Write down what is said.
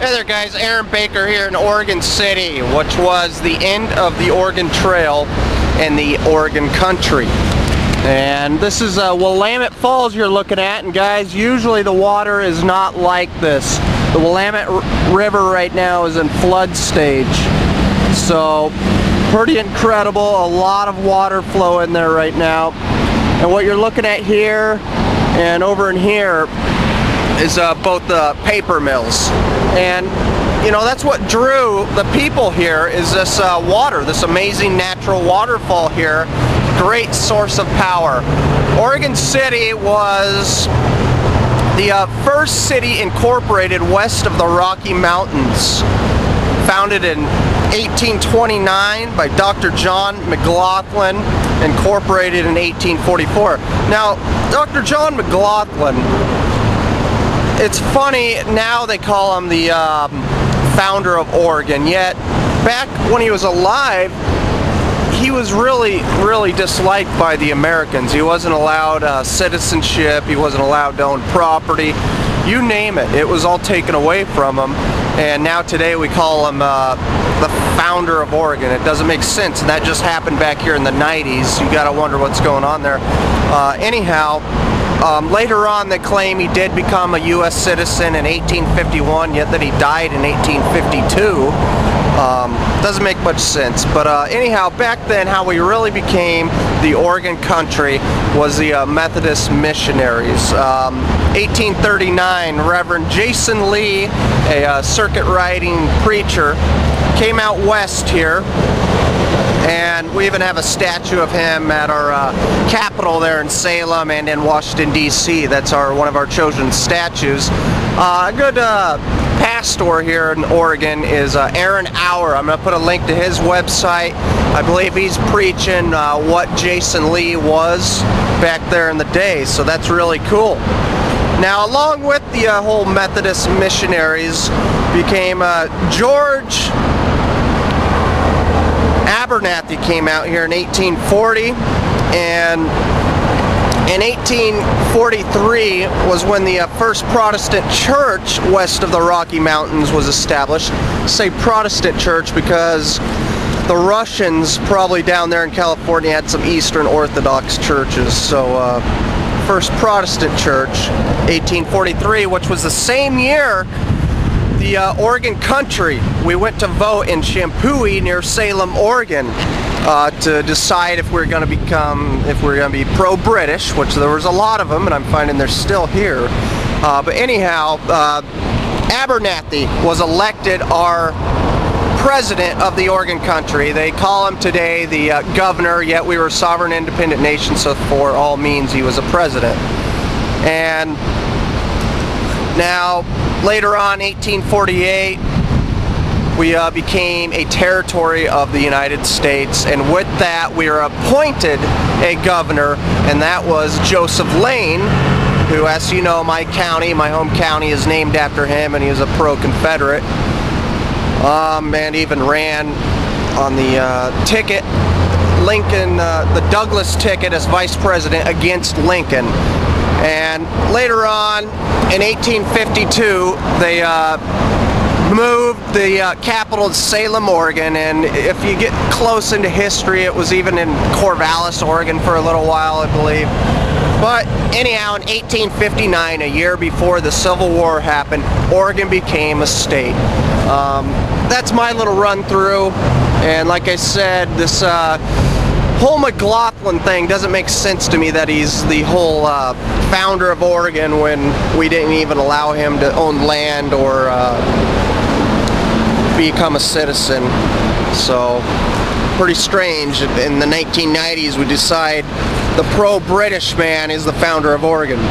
Hey there guys, Aaron Baker here in Oregon City, which was the end of the Oregon Trail in the Oregon country. And this is Willamette Falls you're looking at, and guys, usually the water is not like this. The Willamette River right now is in flood stage. So, pretty incredible, a lot of water flow in there right now. And what you're looking at here and over in here is both the paper mills. And you know, that's what drew the people here, is this water, this amazing natural waterfall here. Great source of power. Oregon City was the first city incorporated west of the Rocky Mountains. Founded in 1829 by Dr. John McLaughlin, incorporated in 1844. Now, Dr. John McLaughlin, it's funny, now they call him the founder of Oregon, yet back when he was alive, he was really disliked by the Americans. He wasn't allowed citizenship, he wasn't allowed to own property, you name it, it was all taken away from him. And now today we call him the founder of Oregon. It doesn't make sense, and that just happened back here in the 90s. You gotta wonder what's going on there. Anyhow, later on they claim he did become a U.S. citizen in 1851, yet that he died in 1852. Doesn't make much sense, but anyhow, back then how we really became the Oregon country was the Methodist missionaries. 1839, Reverend Jason Lee, a circuit riding preacher, came out west here, and we even have a statue of him at our Capitol there in Salem and in Washington, D.C. That's one of our children's statues. A good pastor here in Oregon is Aaron Auer. I'm going to put a link to his website. I believe he's preaching what Jason Lee was back there in the day, so that's really cool. Now, along with the whole Methodist missionaries became George Abernathy came out here in 1840, and in 1843 was when the first Protestant church west of the Rocky Mountains was established. I say Protestant church because the Russians probably down there in California had some Eastern Orthodox churches. So first Protestant church, 1843, which was the same year the Oregon country. We went to vote in Champooey near Salem, Oregon, to decide if we're going to be pro-British, which there was a lot of them, and I'm finding they're still here. But anyhow, Abernathy was elected our president of the Oregon country. They call him today the governor, yet we were a sovereign independent nation, so for all means he was a president. And now, later on, 1848, we became a territory of the United States, and with that we were appointed a governor, and that was Joseph Lane, who, as you know, my county, my home county, is named after him, and he was a pro-Confederate, and even ran on the ticket, Lincoln, the Douglas ticket as vice president against Lincoln. And later on, in 1852, they moved the capital to Salem, Oregon, and if you get close into history, it was even in Corvallis, Oregon for a little while, I believe. But anyhow, in 1859, a year before the Civil War happened, Oregon became a state. That's my little run through, and like I said, this whole McLaughlin thing doesn't make sense to me, that he's the whole founder of Oregon when we didn't even allow him to own land or become a citizen. So, pretty strange. In the 1990s we decide the pro-British man is the founder of Oregon.